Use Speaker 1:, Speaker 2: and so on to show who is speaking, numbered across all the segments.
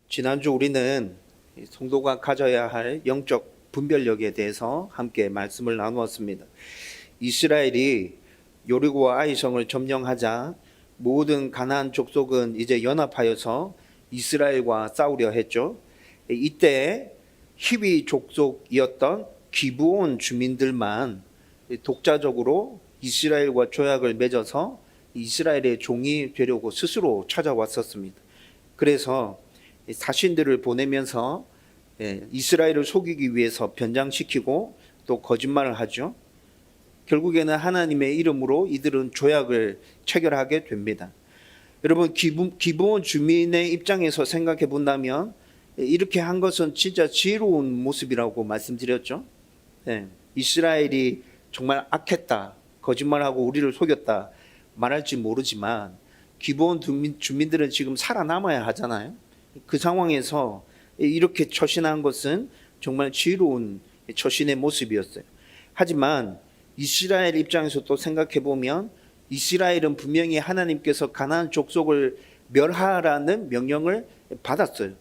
Speaker 1: 지난주 우리는 성도가 가져야 할 영적 분별력에 대해서 함께 말씀을 나누었습니다. 이스라엘이 여리고와 아이성을 점령하자 모든 가나안 족속은 이제 연합하여서 이스라엘과 싸우려 했죠. 이때 히위 족속이었던 기브온 주민들만 독자적으로 이스라엘과 조약을 맺어서 이스라엘의 종이 되려고 스스로 찾아왔었습니다. 그래서 사신들을 보내면서 이스라엘을 속이기 위해서 변장시키고 또 거짓말을 하죠. 결국에는 하나님의 이름으로 이들은 조약을 체결하게 됩니다. 여러분, 기브온 주민의 입장에서 생각해 본다면 이렇게 한 것은 진짜 지혜로운 모습이라고 말씀드렸죠. 이스라엘이 정말 악했다, 거짓말하고 우리를 속였다 말할지 모르지만 기브온 주민들은 지금 살아남아야 하잖아요. 그 상황에서 이렇게 처신한 것은 정말 지혜로운 처신의 모습이었어요. 하지만 이스라엘 입장에서 또 생각해 보면 이스라엘은 분명히 하나님께서 가나안 족속을 멸하라는 명령을 받았어요.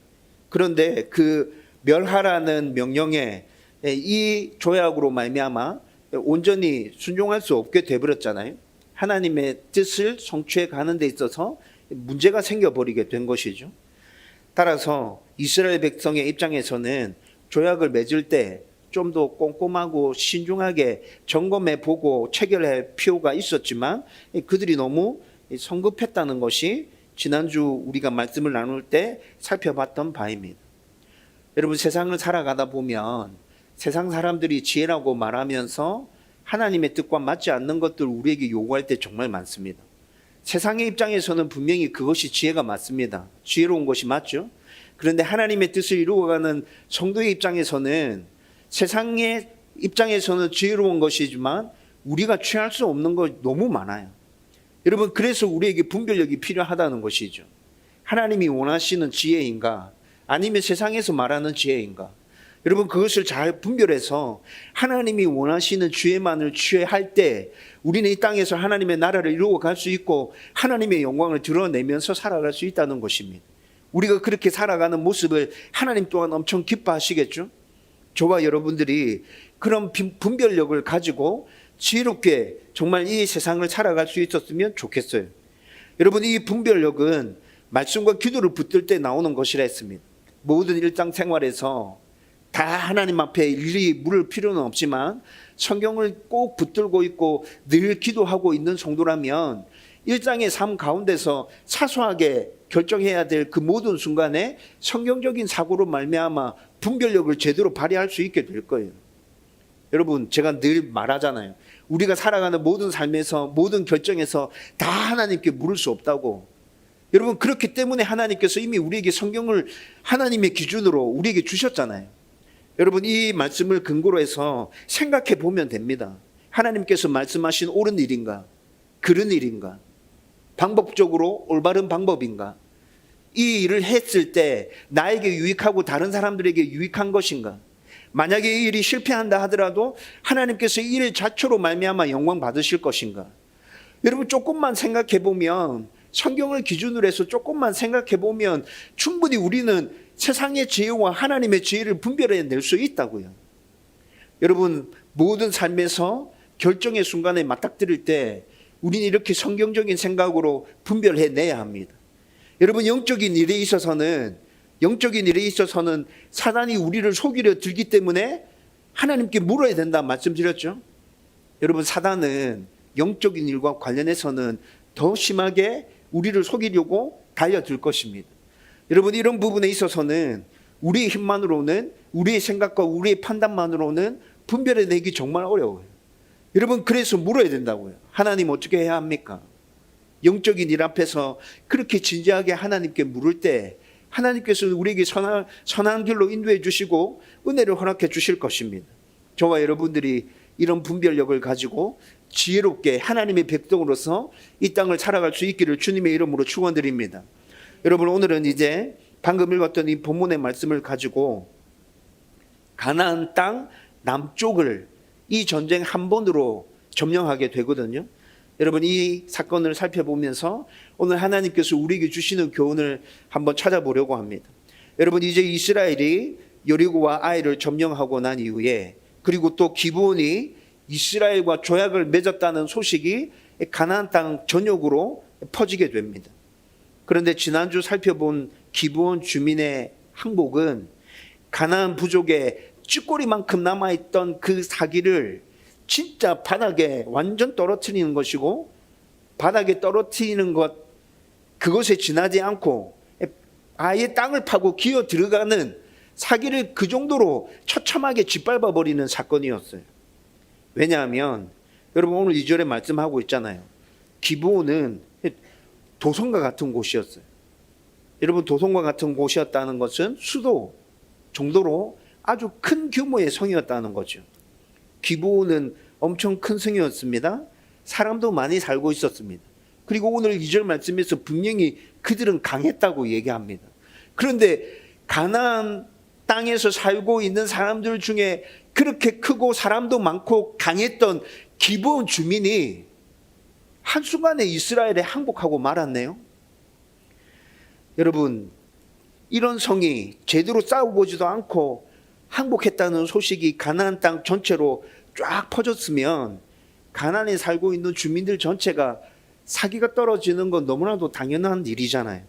Speaker 1: 그런데 그 멸하라는 명령에 이 조약으로 말미암아 온전히 순종할 수 없게 되버렸잖아요. 하나님의 뜻을 성취해 가는 데 있어서 문제가 생겨버리게 된 것이죠. 따라서 이스라엘 백성의 입장에서는 조약을 맺을 때 좀 더 꼼꼼하고 신중하게 점검해 보고 체결할 필요가 있었지만 그들이 너무 성급했다는 것이 지난주 우리가 말씀을 나눌 때 살펴봤던 바입니다. 여러분, 세상을 살아가다 보면 세상 사람들이 지혜라고 말하면서 하나님의 뜻과 맞지 않는 것들을 우리에게 요구할 때 정말 많습니다. 세상의 입장에서는 분명히 그것이 지혜가 맞습니다. 지혜로운 것이 맞죠. 그런데 하나님의 뜻을 이루어가는 성도의 입장에서는 세상의 입장에서는 지혜로운 것이지만 우리가 취할 수 없는 것 너무 많아요. 여러분, 그래서 우리에게 분별력이 필요하다는 것이죠. 하나님이 원하시는 지혜인가 아니면 세상에서 말하는 지혜인가. 여러분, 그것을 잘 분별해서 하나님이 원하시는 지혜만을 취할 때 우리는 이 땅에서 하나님의 나라를 이루어 갈 수 있고 하나님의 영광을 드러내면서 살아갈 수 있다는 것입니다. 우리가 그렇게 살아가는 모습을 하나님 또한 엄청 기뻐하시겠죠. 저와 여러분들이 그런 분별력을 가지고 지혜롭게 정말 이 세상을 살아갈 수 있었으면 좋겠어요. 여러분, 이 분별력은 말씀과 기도를 붙들 때 나오는 것이라 했습니다. 모든 일상생활에서 다 하나님 앞에 일일이 물을 필요는 없지만 성경을 꼭 붙들고 있고 늘 기도하고 있는 성도라면 일상의 삶 가운데서 사소하게 결정해야 될 그 모든 순간에 성경적인 사고로 말미암아 분별력을 제대로 발휘할 수 있게 될 거예요. 여러분, 제가 늘 말하잖아요. 우리가 살아가는 모든 삶에서 모든 결정에서 다 하나님께 물을 수 없다고. 여러분, 그렇기 때문에 하나님께서 이미 우리에게 성경을 하나님의 기준으로 우리에게 주셨잖아요. 여러분, 이 말씀을 근거로 해서 생각해 보면 됩니다. 하나님께서 말씀하신 옳은 일인가? 그른 일인가? 방법적으로 올바른 방법인가? 이 일을 했을 때 나에게 유익하고 다른 사람들에게 유익한 것인가? 만약에 이 일이 실패한다 하더라도 하나님께서 이 일 자체로 말미암아 영광 받으실 것인가? 여러분, 조금만 생각해 보면, 성경을 기준으로 해서 조금만 생각해 보면 충분히 우리는 세상의 지혜와 하나님의 지혜를 분별해낼 수 있다고요. 여러분, 모든 삶에서 결정의 순간에 맞닥뜨릴 때 우리는 이렇게 성경적인 생각으로 분별해내야 합니다. 여러분, 영적인 일에 있어서는 사단이 우리를 속이려 들기 때문에 하나님께 물어야 된다 말씀드렸죠. 여러분, 사단은 영적인 일과 관련해서는 더 심하게 우리를 속이려고 달려들 것입니다. 여러분, 이런 부분에 있어서는 우리의 힘만으로는, 우리의 생각과 우리의 판단만으로는 분별해내기 정말 어려워요. 여러분, 그래서 물어야 된다고요. 하나님, 어떻게 해야 합니까? 영적인 일 앞에서 그렇게 진지하게 하나님께 물을 때 하나님께서 우리에게 선한 길로 인도해 주시고 은혜를 허락해 주실 것입니다. 저와 여러분들이 이런 분별력을 가지고 지혜롭게 하나님의 백성으로서 이 땅을 살아갈 수 있기를 주님의 이름으로 축원드립니다. 여러분, 오늘은 이제 방금 읽었던 이 본문의 말씀을 가지고 가나안 땅 남쪽을 이 전쟁 한 번으로 점령하게 되거든요. 여러분, 이 사건을 살펴보면서 오늘 하나님께서 우리에게 주시는 교훈을 한번 찾아보려고 합니다. 여러분, 이제 이스라엘이 여리고와 아이를 점령하고 난 이후에, 그리고 또 기브온이 이스라엘과 조약을 맺었다는 소식이 가나안 땅 전역으로 퍼지게 됩니다. 그런데 지난주 살펴본 기브온 주민의 항복은 가나안 부족의 쥐꼬리만큼 남아있던 그 사기를 진짜 바닥에 완전 떨어뜨리는 것이고, 바닥에 떨어뜨리는 것, 그것에 지나지 않고 아예 땅을 파고 기어 들어가는 사기를 그 정도로 처참하게 짓밟아 버리는 사건이었어요. 왜냐하면 여러분, 오늘 2절에 말씀하고 있잖아요. 기브온은 도성과 같은 곳이었어요. 여러분, 도성과 같은 곳이었다는 것은 수도 정도로 아주 큰 규모의 성이었다는 거죠. 기브온은 엄청 큰 성이었습니다. 사람도 많이 살고 있었습니다. 그리고 오늘 2절 말씀에서 분명히 그들은 강했다고 얘기합니다. 그런데 가나안 땅에서 살고 있는 사람들 중에 그렇게 크고 사람도 많고 강했던 기브온 주민이 한순간에 이스라엘에 항복하고 말았네요. 여러분, 이런 성이 제대로 싸워보지도 않고 항복했다는 소식이 가나안 땅 전체로 쫙 퍼졌으면 가나안에 살고 있는 주민들 전체가 사기가 떨어지는 건 너무나도 당연한 일이잖아요.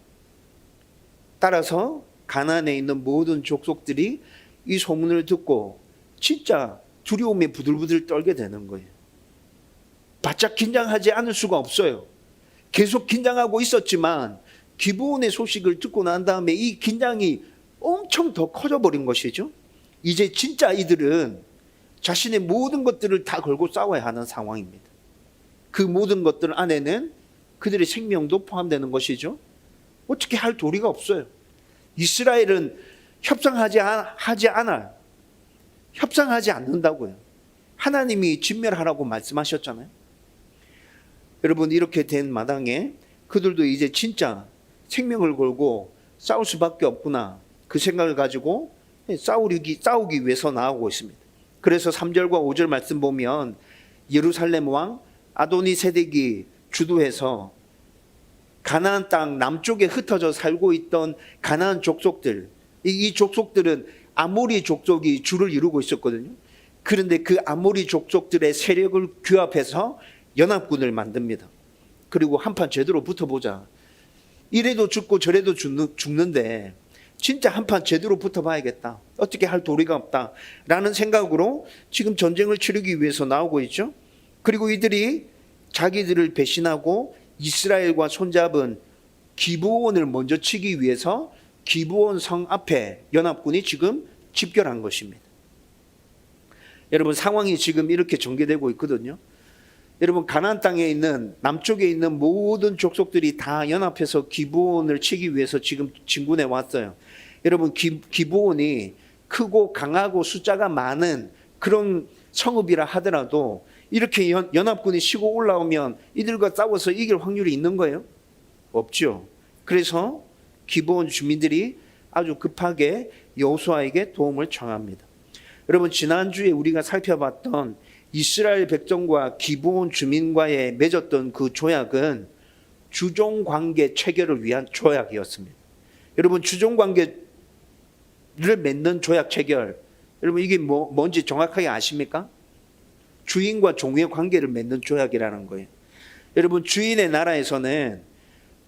Speaker 1: 따라서 가나안에 있는 모든 족속들이 이 소문을 듣고 진짜 두려움에 부들부들 떨게 되는 거예요. 바짝 긴장하지 않을 수가 없어요. 계속 긴장하고 있었지만 기브온의 소식을 듣고 난 다음에 이 긴장이 엄청 더 커져버린 것이죠. 이제 진짜 이들은 자신의 모든 것들을 다 걸고 싸워야 하는 상황입니다. 그 모든 것들 안에는 그들의 생명도 포함되는 것이죠. 어떻게 할 도리가 없어요. 이스라엘은 협상하지 않는다고요. 하나님이 진멸하라고 말씀하셨잖아요. 여러분, 이렇게 된 마당에 그들도 이제 진짜 생명을 걸고 싸울 수밖에 없구나, 그 생각을 가지고 싸우기 위해서 나오고 있습니다. 그래서 3절과 5절 말씀 보면 예루살렘 왕 아도니세덱이 주도해서 가나안 땅 남쪽에 흩어져 살고 있던 가나안 족속들, 이 족속들은 아모리 족속이 주를 이루고 있었거든요. 그런데 그 아모리 족속들의 세력을 규합해서 연합군을 만듭니다. 그리고 한판 제대로 붙어보자. 이래도 죽고 저래도 죽는데 진짜 한판 제대로 붙어봐야겠다. 어떻게 할 도리가 없다 라는 생각으로 지금 전쟁을 치르기 위해서 나오고 있죠. 그리고 이들이 자기들을 배신하고 이스라엘과 손잡은 기브온을 먼저 치기 위해서 기브온 성 앞에 연합군이 지금 집결한 것입니다. 여러분, 상황이 지금 이렇게 전개되고 있거든요. 여러분, 가나안 땅에 있는 남쪽에 있는 모든 족속들이 다 연합해서 기브온을 치기 위해서 지금 진군해 왔어요. 여러분, 기브온이 크고 강하고 숫자가 많은 그런 성읍이라 하더라도 이렇게 연합군이 치고 올라오면 이들과 싸워서 이길 확률이 있는 거예요? 없죠. 그래서 기브온 주민들이 아주 급하게 여호수아에게 도움을 청합니다. 여러분, 지난주에 우리가 살펴봤던 이스라엘 백성과 기브온 주민과의 맺었던 그 조약은 주종관계 체결을 위한 조약이었습니다. 여러분, 주종관계를 맺는 조약 체결, 여러분 이게 뭔지 정확하게 아십니까? 주인과 종의 관계를 맺는 조약이라는 거예요. 여러분, 주인의 나라에서는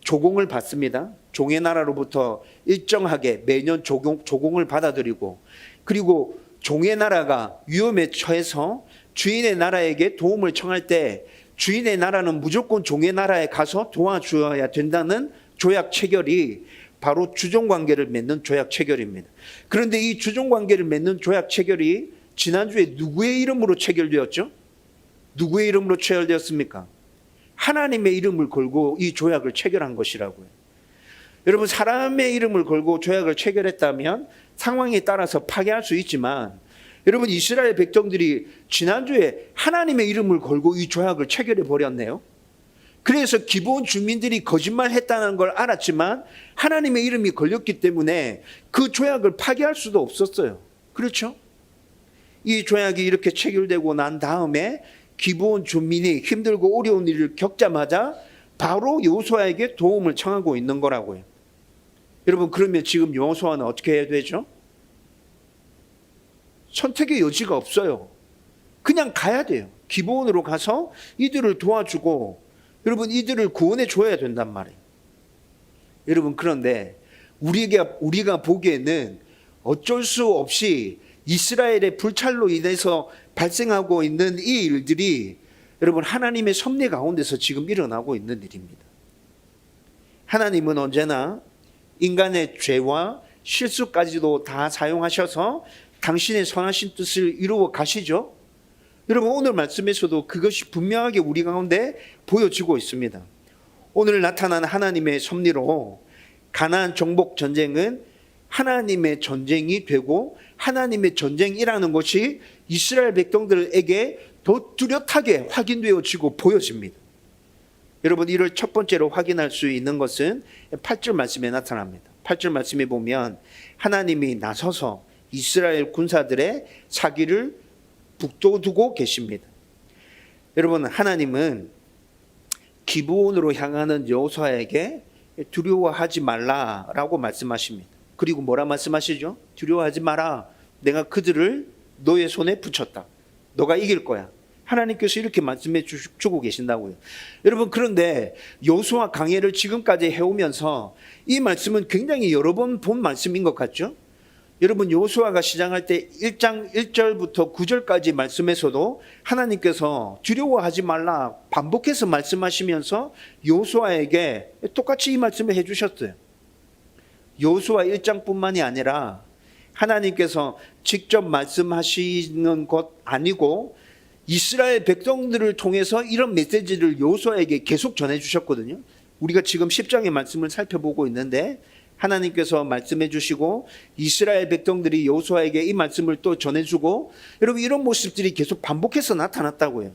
Speaker 1: 조공을 받습니다. 종의 나라로부터 일정하게 매년 조공을 받아들이고, 그리고 종의 나라가 위험에 처해서 주인의 나라에게 도움을 청할 때 주인의 나라는 무조건 종의 나라에 가서 도와주어야 된다는 조약 체결이 바로 주종관계를 맺는 조약 체결입니다. 그런데 이 주종관계를 맺는 조약 체결이 지난주에 누구의 이름으로 체결되었죠? 누구의 이름으로 체결되었습니까? 하나님의 이름을 걸고 이 조약을 체결한 것이라고요. 여러분, 사람의 이름을 걸고 조약을 체결했다면 상황에 따라서 파괴할 수 있지만, 여러분, 이스라엘 백성들이 지난주에 하나님의 이름을 걸고 이 조약을 체결해 버렸네요. 그래서 기브온 주민들이 거짓말했다는 걸 알았지만 하나님의 이름이 걸렸기 때문에 그 조약을 파괴할 수도 없었어요. 그렇죠? 이 조약이 이렇게 체결되고 난 다음에 기브온 주민이 힘들고 어려운 일을 겪자마자 바로 여호수아에게 도움을 청하고 있는 거라고요. 여러분 그러면 지금 여호수아는 어떻게 해야 되죠? 선택의 여지가 없어요. 그냥 가야 돼요. 기브온으로 가서 이들을 도와주고 여러분 이들을 구원해 줘야 된단 말이에요. 여러분 그런데 우리가 보기에는 어쩔 수 없이 이스라엘의 불찰로 인해서 발생하고 있는 이 일들이 여러분 하나님의 섭리 가운데서 지금 일어나고 있는 일입니다. 하나님은 언제나 인간의 죄와 실수까지도 다 사용하셔서 당신의 선하신 뜻을 이루어 가시죠. 여러분 오늘 말씀에서도 그것이 분명하게 우리 가운데 보여지고 있습니다. 오늘 나타난 하나님의 섭리로 가나안 정복 전쟁은 하나님의 전쟁이 되고 하나님의 전쟁이라는 것이 이스라엘 백성들에게 더 뚜렷하게 확인되어지고 보여집니다. 여러분 이를 첫 번째로 확인할 수 있는 것은 8절 말씀에 나타납니다. 8절 말씀에 보면 하나님이 나서서 이스라엘 군사들의 사기를 북돋우고 계십니다. 여러분 하나님은 기브온으로 향하는 여호수아에게 두려워하지 말라라고 말씀하십니다. 그리고 뭐라 말씀하시죠? 두려워하지 마라. 내가 그들을 너의 손에 붙였다. 너가 이길 거야. 하나님께서 이렇게 말씀해 주고 계신다고요. 여러분 그런데 여호수아 강해를 지금까지 해오면서 이 말씀은 굉장히 여러 번 본 말씀인 것 같죠? 여러분 여호수아가 시작할 때 1장 1절부터 9절까지 말씀에서도 하나님께서 두려워하지 말라 반복해서 말씀하시면서 여호수아에게 똑같이 이 말씀을 해주셨어요. 여호수아 1장뿐만이 아니라 하나님께서 직접 말씀하시는 것 아니고 이스라엘 백성들을 통해서 이런 메시지를 여호수아에게 계속 전해주셨거든요. 우리가 지금 10장의 말씀을 살펴보고 있는데 하나님께서 말씀해 주시고 이스라엘 백성들이 여호수아에게 이 말씀을 또 전해주고 여러분 이런 모습들이 계속 반복해서 나타났다고요.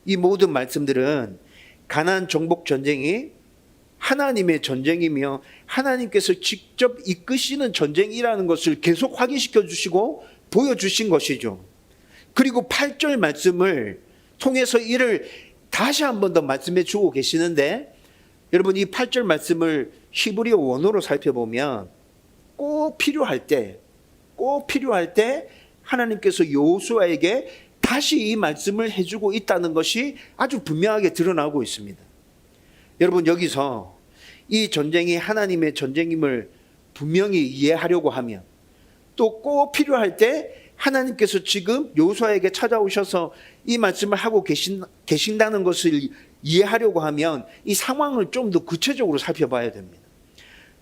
Speaker 1: 이 모든 말씀들은 가나안 정복 전쟁이 하나님의 전쟁이며 하나님께서 직접 이끄시는 전쟁이라는 것을 계속 확인시켜 주시고 보여주신 것이죠. 그리고 8절 말씀을 통해서 이를 다시 한 번 더 말씀해 주고 계시는데 여러분 이 8절 말씀을 히브리어 원어로 살펴보면 꼭 필요할 때 하나님께서 여호수아에게 다시 이 말씀을 해주고 있다는 것이 아주 분명하게 드러나고 있습니다. 여러분 여기서 이 전쟁이 하나님의 전쟁임을 분명히 이해하려고 하면 또 꼭 필요할 때 하나님께서 지금 여호수아에게 찾아오셔서 이 말씀을 하고 계신다는 것을 이해하려고 하면 이 상황을 좀 더 구체적으로 살펴봐야 됩니다.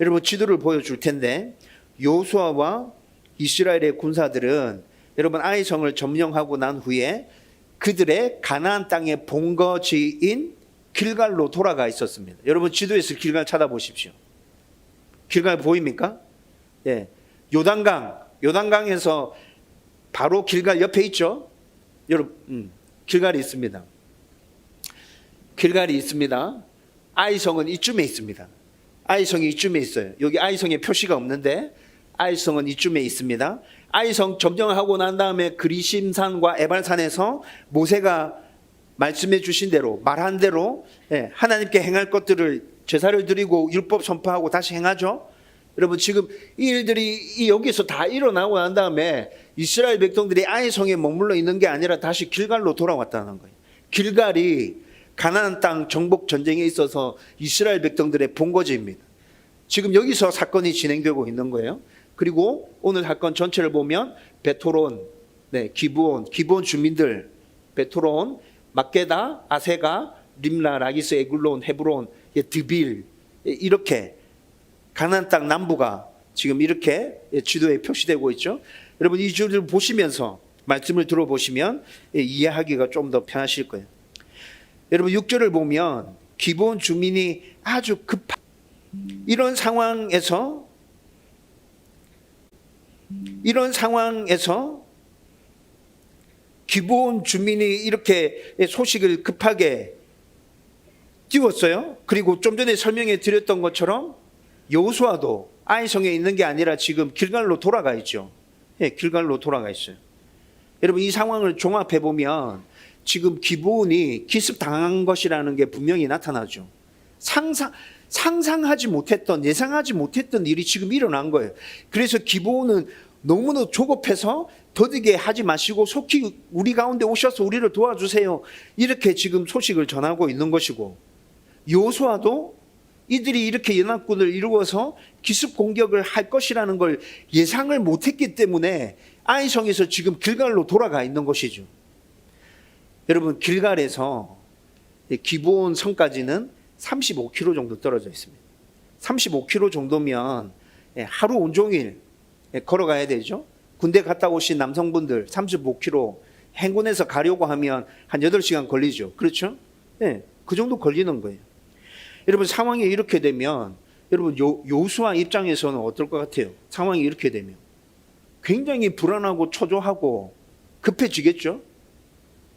Speaker 1: 여러분 지도를 보여줄 텐데 여호수아와 이스라엘의 군사들은 여러분 아이성을 점령하고 난 후에 그들의 가나안 땅의 본거지인 길갈로 돌아가 있었습니다. 여러분 지도에서 길갈 찾아보십시오. 길갈 보입니까? 예, 요단강에서 바로 길갈 옆에 있죠. 여러분 길갈이 있습니다. 길갈이 있습니다. 아이성은 이쯤에 있습니다. 아이성이 이쯤에 있어요. 여기 아이성에 표시가 없는데 아이성은 이쯤에 있습니다. 아이성 점령하고 난 다음에 그리심산과 에발산에서 모세가 말씀해 주신 대로 말한 대로 하나님께 행할 것들을 제사를 드리고 율법 선포하고 다시 행하죠. 여러분 지금 이 일들이 여기서 다 일어나고 난 다음에 이스라엘 백성들이 아이성에 머물러 있는 게 아니라 다시 길갈로 돌아왔다는 거예요. 길갈이 가나안 땅 정복 전쟁에 있어서 이스라엘 백성들의 본거지입니다. 지금 여기서 사건이 진행되고 있는 거예요. 그리고 오늘 사건 전체를 보면 베토론, 기브온 주민들, 베토론, 막게다, 아세가, 림라, 라기스, 에굴론, 헤브론, 드빌 이렇게 가나안 땅 남부가 지금 이렇게 지도에 표시되고 있죠. 여러분 이 줄을 보시면서 말씀을 들어보시면 이해하기가 좀 더 편하실 거예요. 여러분 6절을 보면 기브온 주민이 아주 급한 이런 상황에서 기브온 주민이 이렇게 소식을 급하게 띄웠어요. 그리고 좀 전에 설명해 드렸던 것처럼 여호수아도 아이성에 있는 게 아니라 지금 길갈로 돌아가 있죠. 길갈로 돌아가 있어요. 여러분 이 상황을 종합해 보면 지금 기브온이 기습당한 것이라는 게 분명히 나타나죠. 상상하지 못했던, 예상하지 못했던 일이 지금 일어난 거예요. 그래서 기브온은 너무나 조급해서 더디게 하지 마시고 속히 우리 가운데 오셔서 우리를 도와주세요. 이렇게 지금 소식을 전하고 있는 것이고, 여호수아도 이들이 이렇게 연합군을 이루어서 기습 공격을 할 것이라는 걸 예상을 못했기 때문에 아이성에서 지금 길갈로 돌아가 있는 것이죠. 여러분, 길갈에서 기브온 성까지는 35km 정도 떨어져 있습니다. 35km 정도면 하루 온종일 걸어가야 되죠. 군대 갔다 오신 남성분들 35km 행군해서 가려고 하면 한 8시간 걸리죠. 그렇죠? 네, 그 정도 걸리는 거예요. 여러분, 상황이 이렇게 되면 여러분 여호수아 입장에서는 어떨 것 같아요? 상황이 이렇게 되면 굉장히 불안하고 초조하고 급해지겠죠?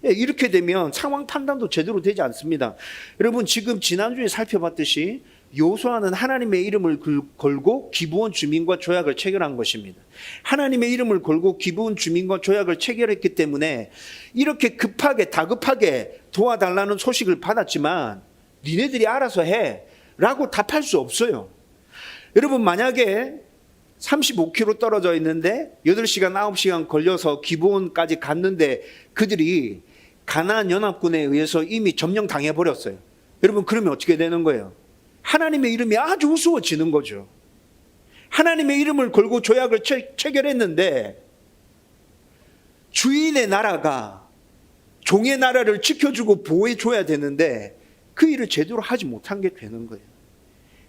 Speaker 1: 예, 이렇게 되면 상황 판단도 제대로 되지 않습니다. 여러분, 지금 지난주에 살펴봤듯이 여호수아는 하나님의 이름을 걸고 기브온 주민과 조약을 체결한 것입니다. 하나님의 이름을 걸고 기브온 주민과 조약을 체결했기 때문에 이렇게 급하게 다급하게 도와달라는 소식을 받았지만 니네들이 알아서 해 라고 답할 수 없어요. 여러분, 만약에 35km 떨어져 있는데 8시간 9시간 걸려서 기브온까지 갔는데 그들이 가나안 연합군에 의해서 이미 점령당해 버렸어요. 여러분, 그러면 어떻게 되는 거예요? 하나님의 이름이 아주 우스워지는 거죠. 하나님의 이름을 걸고 조약을 체결했는데 주인의 나라가 종의 나라를 지켜주고 보호해줘야 되는데 그 일을 제대로 하지 못한 게 되는 거예요.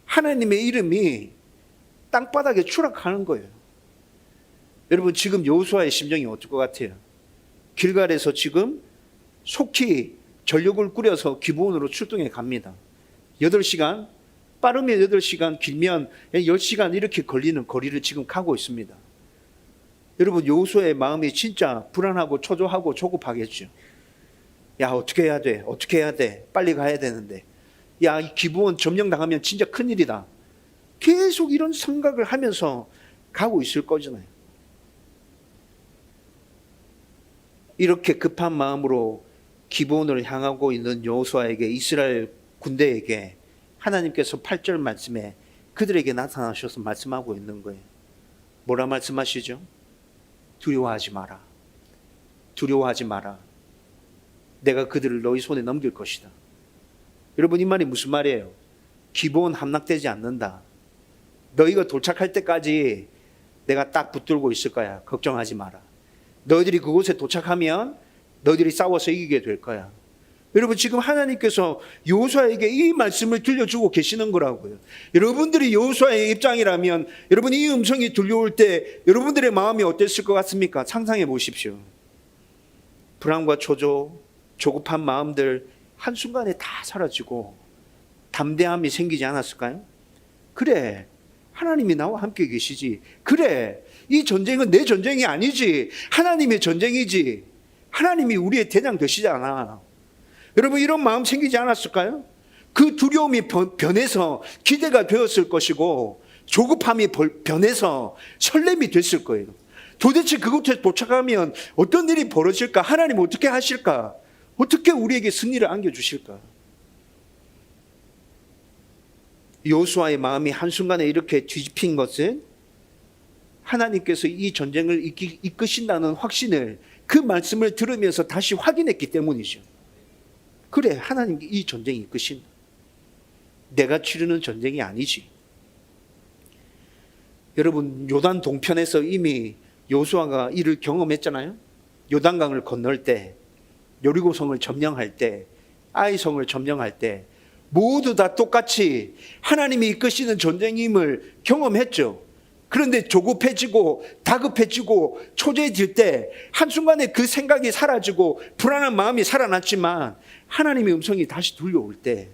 Speaker 1: 하나님의 이름이 땅바닥에 추락하는 거예요. 여러분, 지금 여호수아의 심정이 어떨 것 같아요? 길갈에서 지금 속히 전력을 꾸려서 기브온으로 출동해 갑니다. 8시간, 빠르면 8시간, 길면 10시간 이렇게 걸리는 거리를 지금 가고 있습니다. 여러분, 여호수아의 마음이 진짜 불안하고 초조하고 조급하겠죠. 야, 어떻게 해야 돼? 어떻게 해야 돼? 빨리 가야 되는데. 야, 이 기브온 점령당하면 진짜 큰일이다. 계속 이런 생각을 하면서 가고 있을 거잖아요. 이렇게 급한 마음으로 기브온을 향하고 있는 여호수아에게, 이스라엘 군대에게 하나님께서 8절 말씀에 그들에게 나타나셔서 말씀하고 있는 거예요. 뭐라 말씀하시죠? 두려워하지 마라. 두려워하지 마라. 내가 그들을 너희 손에 넘길 것이다. 여러분, 이 말이 무슨 말이에요? 기브온 함락되지 않는다. 너희가 도착할 때까지 내가 딱 붙들고 있을 거야. 걱정하지 마라. 너희들이 그곳에 도착하면 너희들이 싸워서 이기게 될 거야. 여러분, 지금 하나님께서 여호수아에게 이 말씀을 들려주고 계시는 거라고요. 여러분들이 여호수아의 입장이라면 여러분, 이 음성이 들려올 때 여러분들의 마음이 어땠을 것 같습니까? 상상해 보십시오. 불안과 초조, 조급한 마음들 한순간에 다 사라지고 담대함이 생기지 않았을까요? 그래, 하나님이 나와 함께 계시지. 그래, 이 전쟁은 내 전쟁이 아니지. 하나님의 전쟁이지. 하나님이 우리의 대장 되시잖아. 여러분, 이런 마음 생기지 않았을까요? 그 두려움이 변해서 기대가 되었을 것이고 조급함이 변해서 설렘이 됐을 거예요. 도대체 그곳에 도착하면 어떤 일이 벌어질까? 하나님 어떻게 하실까? 어떻게 우리에게 승리를 안겨주실까? 여호수아의 마음이 한순간에 이렇게 뒤집힌 것은 하나님께서 이 전쟁을 이끄신다는 확신을, 그 말씀을 들으면서 다시 확인했기 때문이죠. 그래, 하나님 이 전쟁이 이끄신다. 내가 치르는 전쟁이 아니지. 여러분, 요단 동편에서 이미 여호수아가 이를 경험했잖아요. 요단강을 건널 때, 여리고성을 점령할 때, 아이성을 점령할 때 모두 다 똑같이 하나님이 이끄시는 전쟁임을 경험했죠. 그런데 조급해지고 다급해지고 초조해질 때 한순간에 그 생각이 사라지고 불안한 마음이 살아났지만 하나님의 음성이 다시 들려올 때,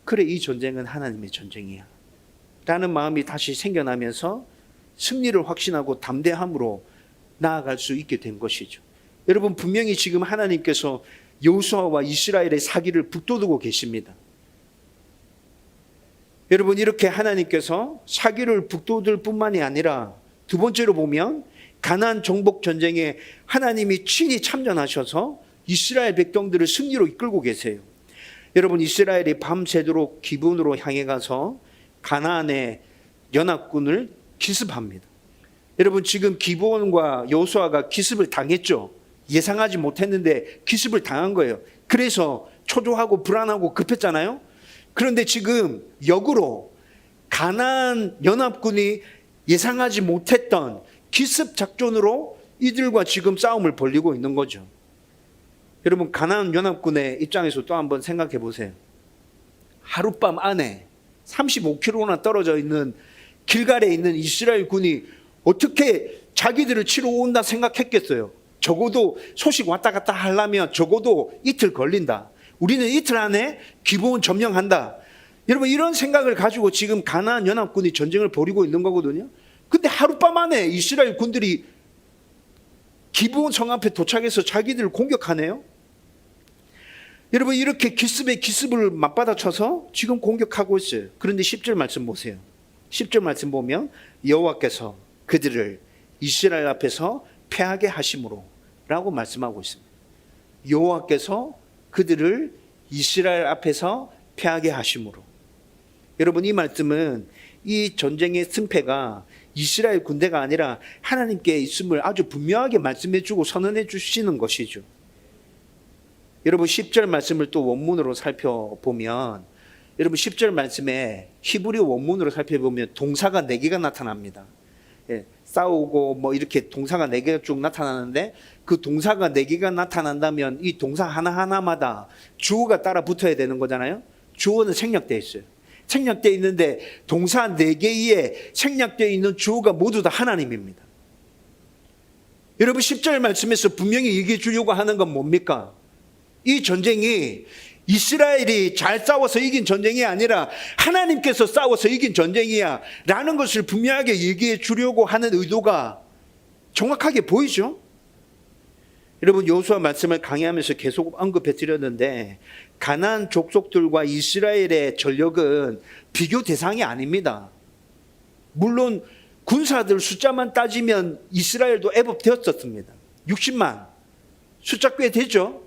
Speaker 1: 그래, 이 전쟁은 하나님의 전쟁이야 라는 마음이 다시 생겨나면서 승리를 확신하고 담대함으로 나아갈 수 있게 된 것이죠. 여러분, 분명히 지금 하나님께서 여호수아와 이스라엘의 사기를 북돋우고 계십니다. 여러분, 이렇게 하나님께서 사기를 북돋을 뿐만이 아니라 두 번째로 보면 가나안 정복 전쟁에 하나님이 친히 참전하셔서 이스라엘 백성들을 승리로 이끌고 계세요. 여러분, 이스라엘이 밤새도록 기브온으로 향해 가서 가나안의 연합군을 기습합니다. 여러분, 지금 기브온과 여호수아가 기습을 당했죠. 예상하지 못했는데 기습을 당한 거예요. 그래서 초조하고 불안하고 급했잖아요. 그런데 지금 역으로 가나안 연합군이 예상하지 못했던 기습 작전으로 이들과 지금 싸움을 벌이고 있는 거죠. 여러분, 가나안 연합군의 입장에서 또 한번 생각해 보세요. 하룻밤 안에 35km나 떨어져 있는 길갈에 있는 이스라엘 군이 어떻게 자기들을 치러 온다 생각했겠어요? 적어도 소식 왔다 갔다 하려면 적어도 이틀 걸린다. 우리는 이틀 안에 기브온 점령한다. 여러분, 이런 생각을 가지고 지금 가나안 연합군이 전쟁을 벌이고 있는 거거든요. 근데 하룻밤 안에 이스라엘 군들이 기브온 성 앞에 도착해서 자기들을 공격하네요. 여러분, 이렇게 기습에 기습을 맞받아쳐서 지금 공격하고 있어요. 그런데 10절 말씀 보세요. 10절 말씀 보면 여호와께서 그들을 이스라엘 앞에서 패하게 하심으로 라고 말씀하고 있습니다. 여호와께서 그들을 이스라엘 앞에서 패하게 하심으로. 여러분, 이 말씀은 이 전쟁의 승패가 이스라엘 군대가 아니라 하나님께 있음을 아주 분명하게 말씀해 주고 선언해 주시는 것이죠. 여러분, 10절 말씀을 또 원문으로 살펴보면, 여러분 10절 말씀에 히브리 원문으로 살펴보면 동사가 4개가 나타납니다. 싸우고 뭐 이렇게 동사가 4개가 쭉 나타나는데, 그 동사가 4개가 나타난다면 이 동사 하나하나마다 주어가 따라 붙어야 되는 거잖아요. 주어는 생략되어 있어요. 생략되어 있는데 동사 4개에 생략되어 있는 주어가 모두 다 하나님입니다. 여러분, 10절 말씀에서 분명히 얘기해 주려고 하는 건 뭡니까? 이 전쟁이 이스라엘이 잘 싸워서 이긴 전쟁이 아니라 하나님께서 싸워서 이긴 전쟁이야 라는 것을 분명하게 얘기해 주려고 하는 의도가 정확하게 보이죠? 여러분, 여호수아 말씀을 강의하면서 계속 언급해 드렸는데, 가나안 족속들과 이스라엘의 전력은 비교 대상이 아닙니다. 물론 군사들 숫자만 따지면 이스라엘도 애법되었었습니다. 60만, 숫자 꽤 되죠.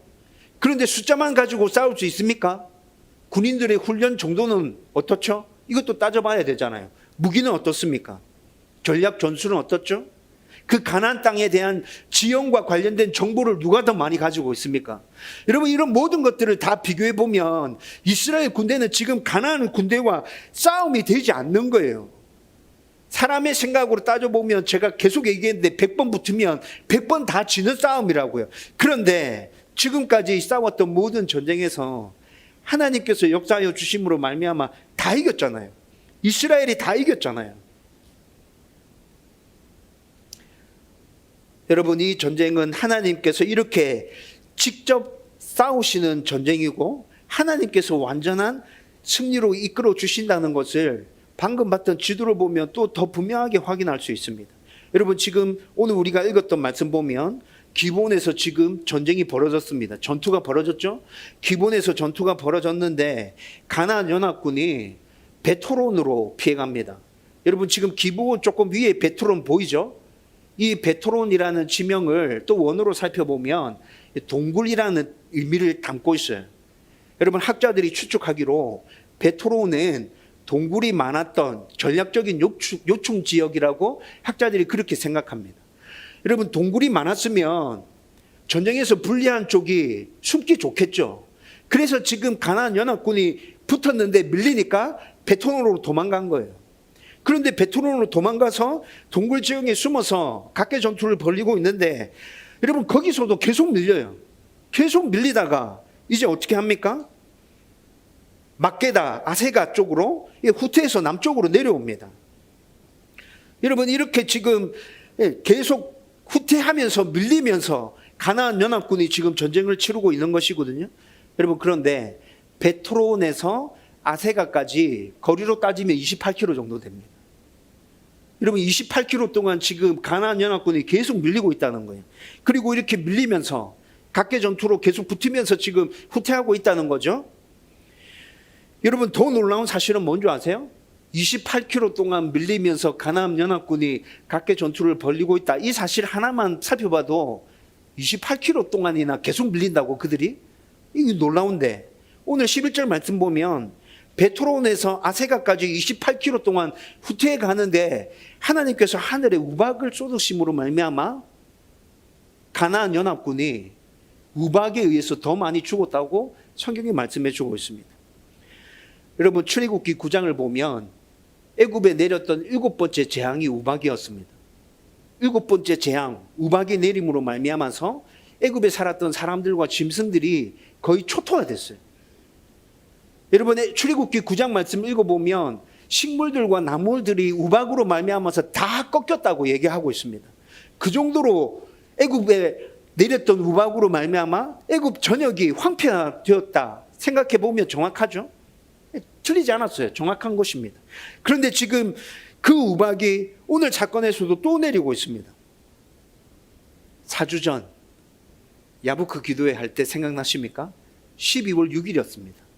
Speaker 1: 그런데 숫자만 가지고 싸울 수 있습니까? 군인들의 훈련 정도는 어떻죠? 이것도 따져봐야 되잖아요. 무기는 어떻습니까? 전략 전술은 어떻죠? 그 가나안 땅에 대한 지형과 관련된 정보를 누가 더 많이 가지고 있습니까? 여러분, 이런 모든 것들을 다 비교해 보면 이스라엘 군대는 지금 가나안 군대와 싸움이 되지 않는 거예요. 사람의 생각으로 따져보면 제가 계속 얘기했는데 100번 붙으면 100번 다 지는 싸움이라고요. 그런데 지금까지 싸웠던 모든 전쟁에서 하나님께서 역사하여 주심으로 말미암아 다 이겼잖아요. 이스라엘이 다 이겼잖아요. 여러분, 이 전쟁은 하나님께서 이렇게 직접 싸우시는 전쟁이고 하나님께서 완전한 승리로 이끌어 주신다는 것을 방금 봤던 지도를 보면 또 더 분명하게 확인할 수 있습니다. 여러분, 지금 오늘 우리가 읽었던 말씀 보면 기브온에서 지금 전쟁이 벌어졌습니다. 전투가 벌어졌죠? 기브온에서 전투가 벌어졌는데 가나안 연합군이 베토론으로 피해갑니다. 여러분, 지금 기브온 조금 위에 베토론 보이죠? 이 베토론이라는 지명을 또 원어로 살펴보면 동굴이라는 의미를 담고 있어요. 여러분, 학자들이 추측하기로 베토론은 동굴이 많았던 전략적인 요충 지역이라고 학자들이 그렇게 생각합니다. 여러분, 동굴이 많았으면 전쟁에서 불리한 쪽이 숨기 좋겠죠. 그래서 지금 가나안 연합군이 붙었는데 밀리니까 베토론으로 도망간 거예요. 그런데 베토론으로 도망가서 동굴 지역에 숨어서 각계 전투를 벌이고 있는데, 여러분, 거기서도 계속 밀려요. 계속 밀리다가 이제 어떻게 합니까? 막게다, 아세가 쪽으로, 후퇴해서 남쪽으로 내려옵니다. 여러분, 이렇게 지금 계속 후퇴하면서 밀리면서 가나안 연합군이 지금 전쟁을 치르고 있는 것이거든요. 여러분, 그런데 베토론에서 아세가까지 거리로 따지면 28km 정도 됩니다. 여러분, 28km 동안 지금 가나안 연합군이 계속 밀리고 있다는 거예요. 그리고 이렇게 밀리면서 각계 전투로 계속 붙으면서 지금 후퇴하고 있다는 거죠. 여러분, 더 놀라운 사실은 뭔지 아세요? 28km 동안 밀리면서 가나안 연합군이 각계 전투를 벌이고 있다. 이 사실 하나만 살펴봐도 28km 동안이나 계속 밀린다고 그들이? 이게 놀라운데, 오늘 11절 말씀 보면 베트론에서 아세가까지 28km 동안 후퇴해 가는데 하나님께서 하늘에 우박을 쏟으심으로 말미암아 가나안 연합군이 우박에 의해서 더 많이 죽었다고 성경이 말씀해 주고 있습니다. 여러분, 출애굽기 9장을 보면 애굽에 내렸던 7번째 재앙이 우박이었습니다. 7번째 재앙, 우박이 내림으로 말미암아서 애굽에 살았던 사람들과 짐승들이 거의 초토화됐어요. 여러분, 출애굽기 9장 말씀 읽어보면 식물들과 나물들이 우박으로 말미암아서 다 꺾였다고 얘기하고 있습니다. 그 정도로 애굽에 내렸던 우박으로 말미암아 애굽 전역이 황폐화되었다 생각해 보면 정확하죠? 틀리지 않았어요. 정확한 것입니다. 그런데 지금 그 우박이 오늘 사건에서도 또 내리고 있습니다. 4주 전 야부크 기도회 할 때 생각나십니까? 12월 6일이었습니다.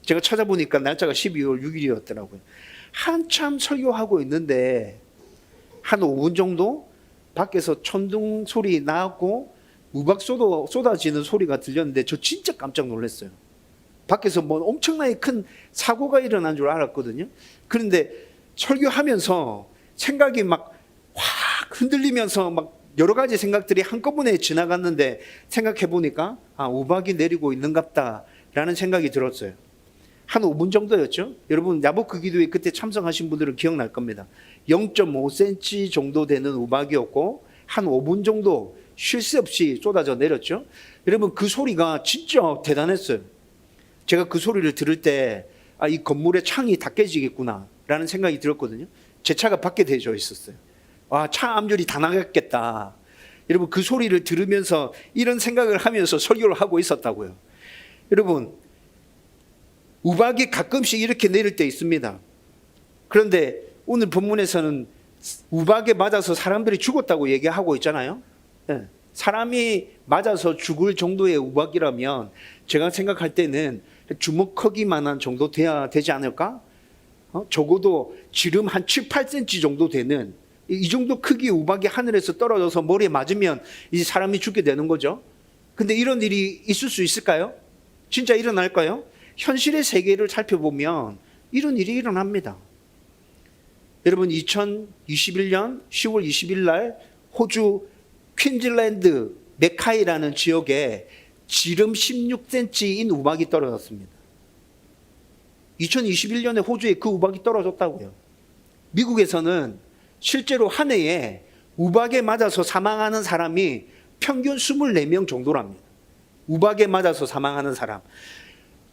Speaker 1: 제가 찾아보니까 날짜가 12월 6일이었더라고요. 한참 설교하고 있는데 한 5분 정도 밖에서 천둥 소리 나고 우박 쏟아지는 소리가 들렸는데 저 진짜 깜짝 놀랐어요. 밖에서 뭐 엄청나게 큰 사고가 일어난 줄 알았거든요. 그런데 설교하면서 생각이 막 확 흔들리면서 막 여러 가지 생각들이 한꺼번에 지나갔는데 생각해 보니까 우박이 내리고 있는갑다라는 생각이 들었어요. 한 5분 정도였죠. 여러분, 야부크 기도회 그때 참석하신 분들은 기억날 겁니다. 0.5cm 정도 되는 우박이었고 한 5분 정도 쉴 새 없이 쏟아져 내렸죠. 여러분, 그 소리가 진짜 대단했어요. 제가 그 소리를 들을 때 이 건물의 창이 다 깨지겠구나 라는 생각이 들었거든요. 제 차가 밖에 대져 있었어요. 차 암열이 다 나갔겠다. 여러분, 그 소리를 들으면서 이런 생각을 하면서 설교를 하고 있었다고요. 여러분, 우박이 가끔씩 이렇게 내릴 때 있습니다. 그런데 오늘 본문에서는 우박에 맞아서 사람들이 죽었다고 얘기하고 있잖아요. 네. 사람이 맞아서 죽을 정도의 우박이라면 제가 생각할 때는 주먹 크기만한 정도 돼야 되지 않을까? 적어도 지름 한 7, 8cm 정도 되는 이 정도 크기의 우박이 하늘에서 떨어져서 머리에 맞으면 이제 사람이 죽게 되는 거죠. 근데 이런 일이 있을 수 있을까요? 진짜 일어날까요? 현실의 세계를 살펴보면 이런 일이 일어납니다. 여러분, 2021년 10월 20일 날 호주 퀸즐랜드 메카이라는 지역에 지름 16cm인 우박이 떨어졌습니다. 2021년에 호주에 그 우박이 떨어졌다고요. 미국에서는 실제로 한 해에 우박에 맞아서 사망하는 사람이 평균 24명 정도랍니다. 우박에 맞아서 사망하는 사람.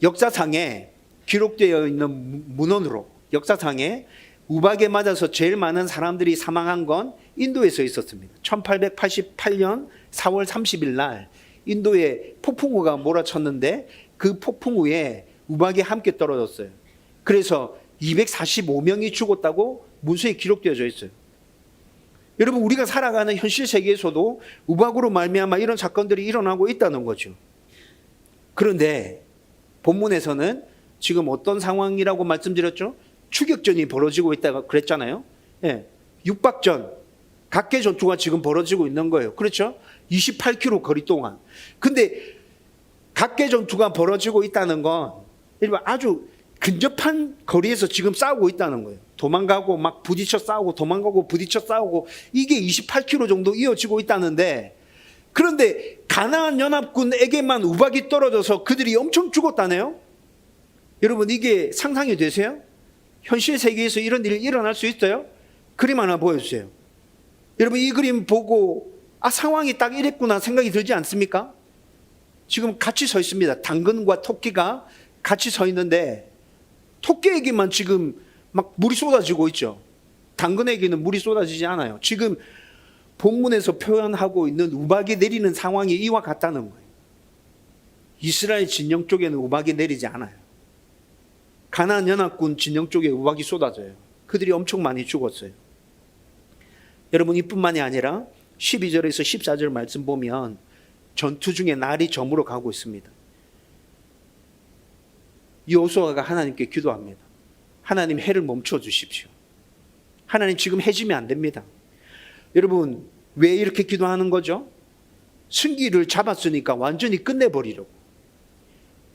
Speaker 1: 역사상에 기록되어 있는 문헌으로 역사상에 우박에 맞아서 제일 많은 사람들이 사망한 건 인도에서 있었습니다. 1888년 4월 30일 날 인도에 폭풍우가 몰아쳤는데 그 폭풍우에 우박이 함께 떨어졌어요. 그래서 245명이 죽었다고 문서에 기록되어져 있어요. 여러분, 우리가 살아가는 현실 세계에서도 우박으로 말미암아 이런 사건들이 일어나고 있다는 거죠. 그런데 본문에서는 지금 어떤 상황이라고 말씀드렸죠? 추격전이 벌어지고 있다고 그랬잖아요. 예, 육박전, 각계 전투가 지금 벌어지고 있는 거예요. 그렇죠? 28km 거리 동안. 근데 각계 전투가 벌어지고 있다는 건 아주 근접한 거리에서 지금 싸우고 있다는 거예요. 도망가고 막 부딪혀 싸우고 도망가고 부딪혀 싸우고 이게 28km 정도 이어지고 있다는데, 그런데 가나안 연합군에게만 우박이 떨어져서 그들이 엄청 죽었다네요. 여러분, 이게 상상이 되세요? 현실 세계에서 이런 일이 일어날 수 있어요? 그림 하나 보여주세요. 여러분, 이 그림 보고 상황이 딱 이랬구나 생각이 들지 않습니까? 지금 같이 서 있습니다. 당근과 토끼가 같이 서 있는데 토끼에게만 지금 막 물이 쏟아지고 있죠. 당근에게는 물이 쏟아지지 않아요. 지금 본문에서 표현하고 있는 우박이 내리는 상황이 이와 같다는 거예요. 이스라엘 진영 쪽에는 우박이 내리지 않아요. 가나안 연합군 진영 쪽에 우박이 쏟아져요. 그들이 엄청 많이 죽었어요. 여러분, 이뿐만이 아니라 12절에서 14절 말씀 보면 전투 중에 날이 저물어 가고 있습니다. 여호수아가 하나님께 기도합니다. 하나님, 해를 멈춰 주십시오. 하나님, 지금 해 지면 안 됩니다. 여러분, 왜 이렇게 기도하는 거죠? 승기를 잡았으니까 완전히 끝내버리려고.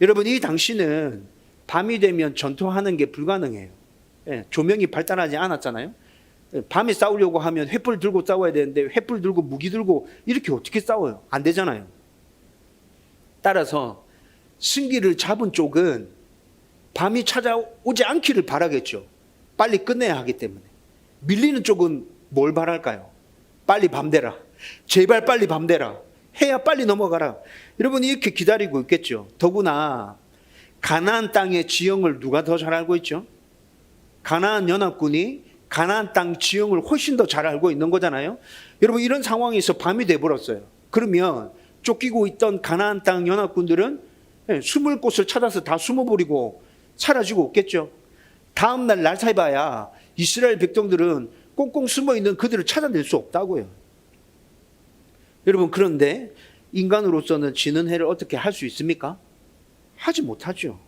Speaker 1: 여러분, 이 당시는 밤이 되면 전투하는 게 불가능해요. 예, 조명이 발달하지 않았잖아요. 예, 밤에 싸우려고 하면 횃불 들고 싸워야 되는데 횃불 들고 무기 들고 이렇게 어떻게 싸워요? 안 되잖아요. 따라서 승기를 잡은 쪽은 밤이 찾아오지 않기를 바라겠죠. 빨리 끝내야 하기 때문에. 밀리는 쪽은 뭘 바랄까요? 빨리 밤 되라. 제발 빨리 밤 되라. 해야 빨리 넘어가라. 여러분, 이렇게 기다리고 있겠죠. 더구나 가나안 땅의 지형을 누가 더 잘 알고 있죠? 가나안 연합군이 가나안 땅 지형을 훨씬 더 잘 알고 있는 거잖아요. 여러분, 이런 상황에서 밤이 돼버렸어요. 그러면 쫓기고 있던 가나안 땅 연합군들은 숨을 곳을 찾아서 다 숨어버리고 사라지고 없겠죠. 다음날 날 새봐야 이스라엘 백성들은 꽁꽁 숨어있는 그들을 찾아낼 수 없다고요. 여러분, 그런데 인간으로서는 지는 해를 어떻게 할 수 있습니까? 하지 못하죠.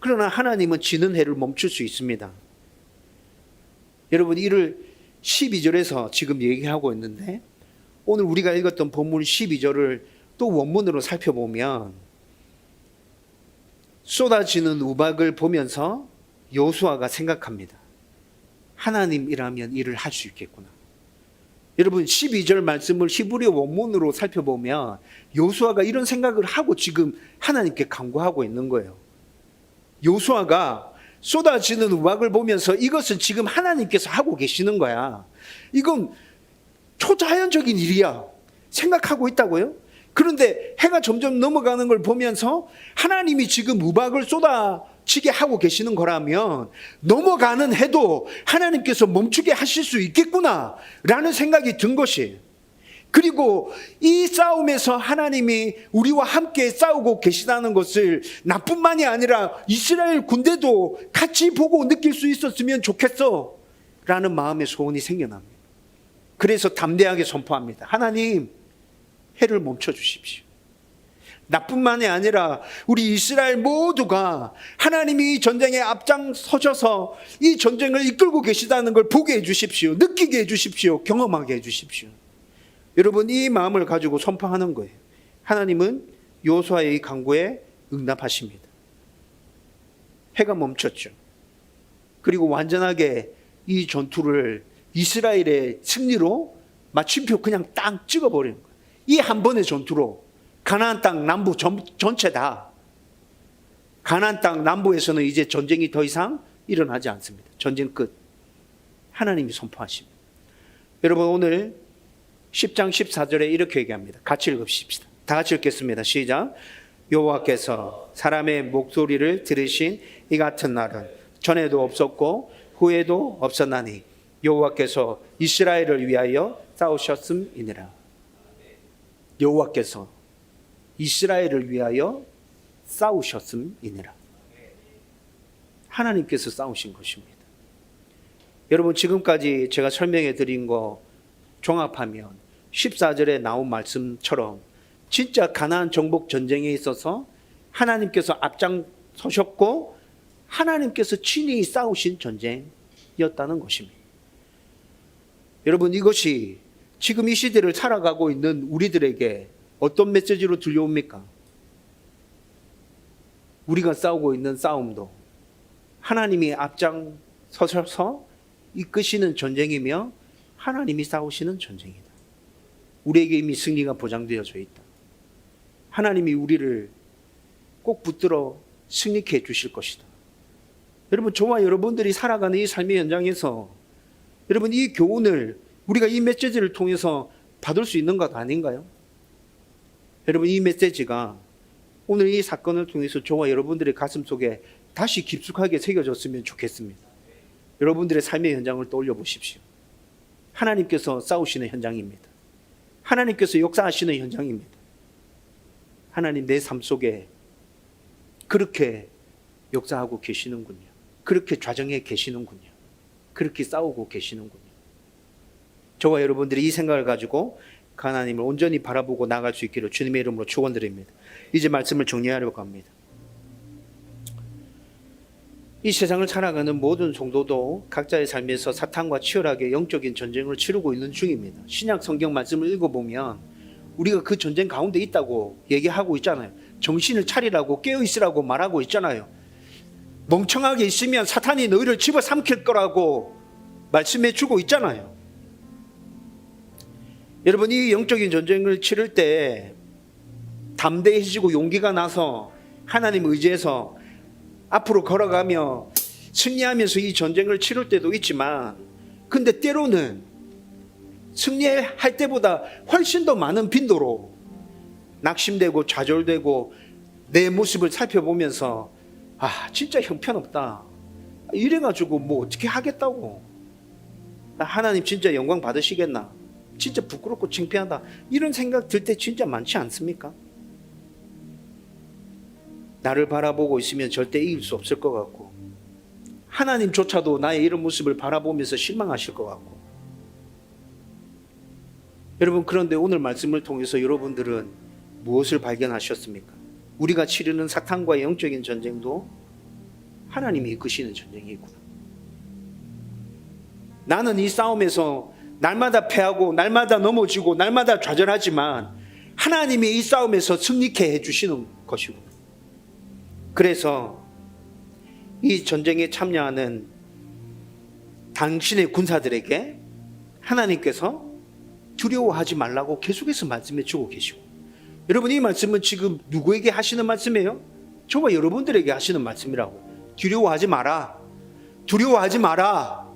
Speaker 1: 그러나 하나님은 지는 해를 멈출 수 있습니다. 여러분, 이를 12절에서 지금 얘기하고 있는데, 오늘 우리가 읽었던 본문 12절을 또 원문으로 살펴보면 쏟아지는 우박을 보면서 여호수아가 생각합니다. 하나님이라면 일을 할 수 있겠구나. 여러분, 12절 말씀을 히브리 원문으로 살펴보면 여호수아가 이런 생각을 하고 지금 하나님께 간구하고 있는 거예요. 여호수아가 쏟아지는 우박을 보면서 이것은 지금 하나님께서 하고 계시는 거야. 이건 초자연적인 일이야. 생각하고 있다고요? 그런데 해가 점점 넘어가는 걸 보면서 하나님이 지금 우박을 쏟아지게 하고 계시는 거라면 넘어가는 해도 하나님께서 멈추게 하실 수 있겠구나 라는 생각이 든 것이에요. 그리고 이 싸움에서 하나님이 우리와 함께 싸우고 계시다는 것을 나뿐만이 아니라 이스라엘 군대도 같이 보고 느낄 수 있었으면 좋겠어 라는 마음의 소원이 생겨납니다. 그래서 담대하게 선포합니다. 하나님, 해를 멈춰 주십시오. 나뿐만이 아니라 우리 이스라엘 모두가 하나님이 이 전쟁에 앞장서셔서 이 전쟁을 이끌고 계시다는 걸 보게 해 주십시오. 느끼게 해 주십시오. 경험하게 해 주십시오. 여러분, 이 마음을 가지고 선포하는 거예요. 하나님은 여호수아의 이 간구에 응답하십니다. 해가 멈췄죠. 그리고 완전하게 이 전투를 이스라엘의 승리로 마침표 그냥 딱 찍어버리는 거예요. 이 한 번의 전투로 가나안 땅 남부 전체 다, 가나안 땅 남부에서는 이제 전쟁이 더 이상 일어나지 않습니다. 전쟁 끝. 하나님이 선포하십니다. 여러분, 오늘 10장 14절에 이렇게 얘기합니다. 같이 읽읍시다. 다 같이 읽겠습니다. 시작. 여호와께서 사람의 목소리를 들으신 이 같은 날은 전에도 없었고 후에도 없었나니 여호와께서 이스라엘을 위하여 싸우셨음이니라. 여호와께서 이스라엘을 위하여 싸우셨음이니라. 하나님께서 싸우신 것입니다. 여러분, 지금까지 제가 설명해 드린 거 종합하면 14절에 나온 말씀처럼 진짜 가나안 정복 전쟁에 있어서 하나님께서 앞장서셨고 하나님께서 친히 싸우신 전쟁이었다는 것입니다. 여러분, 이것이 지금 이 시대를 살아가고 있는 우리들에게 어떤 메시지로 들려옵니까? 우리가 싸우고 있는 싸움도 하나님이 앞장서셔서 이끄시는 전쟁이며 하나님이 싸우시는 전쟁이다. 우리에게 이미 승리가 보장되어져 있다. 하나님이 우리를 꼭 붙들어 승리케 해주실 것이다. 여러분, 저와 여러분들이 살아가는 이 삶의 현장에서 여러분, 이 교훈을 우리가 이 메시지를 통해서 받을 수 있는 것 아닌가요? 여러분, 이 메시지가 오늘 이 사건을 통해서 저와 여러분들의 가슴 속에 다시 깊숙하게 새겨졌으면 좋겠습니다. 여러분들의 삶의 현장을 떠올려 보십시오. 하나님께서 싸우시는 현장입니다. 하나님께서 역사하시는 현장입니다. 하나님, 내 삶 속에 그렇게 역사하고 계시는군요. 그렇게 좌정해 계시는군요. 그렇게 싸우고 계시는군요. 저와 여러분들이 이 생각을 가지고 하나님을 온전히 바라보고 나아갈 수 있기를 주님의 이름으로 축원드립니다. 이제 말씀을 정리하려고 합니다. 이 세상을 살아가는 모든 성도도 각자의 삶에서 사탄과 치열하게 영적인 전쟁을 치르고 있는 중입니다. 신약 성경 말씀을 읽어보면 우리가 그 전쟁 가운데 있다고 얘기하고 있잖아요. 정신을 차리라고 깨어 있으라고 말하고 있잖아요. 멍청하게 있으면 사탄이 너희를 집어삼킬 거라고 말씀해 주고 있잖아요. 여러분, 이 영적인 전쟁을 치를 때 담대해지고 용기가 나서 하나님 의지해서 앞으로 걸어가며 승리하면서 이 전쟁을 치를 때도 있지만, 근데 때로는 승리할 때보다 훨씬 더 많은 빈도로 낙심되고 좌절되고 내 모습을 살펴보면서 진짜 형편없다, 이래가지고 뭐 어떻게 하겠다고, 하나님 진짜 영광 받으시겠나, 진짜 부끄럽고 창피하다, 이런 생각 들 때 진짜 많지 않습니까? 나를 바라보고 있으면 절대 이길 수 없을 것 같고, 하나님조차도 나의 이런 모습을 바라보면서 실망하실 것 같고. 여러분, 그런데 오늘 말씀을 통해서 여러분들은 무엇을 발견하셨습니까? 우리가 치르는 사탄과의 영적인 전쟁도 하나님이 이끄시는 전쟁이구나. 나는 이 싸움에서 날마다 패하고 날마다 넘어지고 날마다 좌절하지만 하나님이 이 싸움에서 승리케 해주시는 것이구나. 그래서 이 전쟁에 참여하는 당신의 군사들에게 하나님께서 두려워하지 말라고 계속해서 말씀해 주고 계시고, 여러분, 이 말씀은 지금 누구에게 하시는 말씀이에요? 저와 여러분들에게 하시는 말씀이라고. 두려워하지 마라, 두려워하지 마라.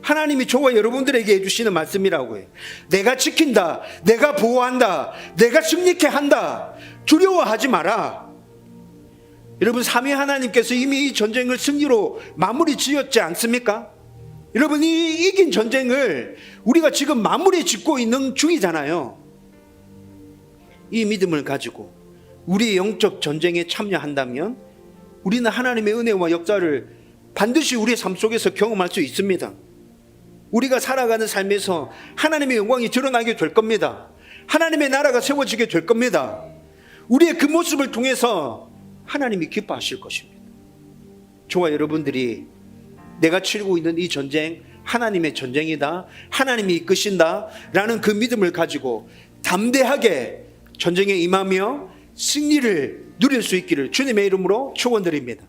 Speaker 1: 하나님이 저와 여러분들에게 해주시는 말씀이라고 해요. 내가 지킨다, 내가 보호한다, 내가 승리케 한다, 두려워하지 마라. 여러분, 삼위 하나님께서 이미 이 전쟁을 승리로 마무리 지었지 않습니까? 여러분, 이 이긴 전쟁을 우리가 지금 마무리 짓고 있는 중이잖아요. 이 믿음을 가지고 우리의 영적 전쟁에 참여한다면 우리는 하나님의 은혜와 역사를 반드시 우리의 삶 속에서 경험할 수 있습니다. 우리가 살아가는 삶에서 하나님의 영광이 드러나게 될 겁니다. 하나님의 나라가 세워지게 될 겁니다. 우리의 그 모습을 통해서 하나님이 기뻐하실 것입니다. 저와 여러분들이 내가 치르고 있는 이 전쟁, 하나님의 전쟁이다, 하나님이 이끄신다 라는 그 믿음을 가지고 담대하게 전쟁에 임하며 승리를 누릴 수 있기를 주님의 이름으로 축원드립니다.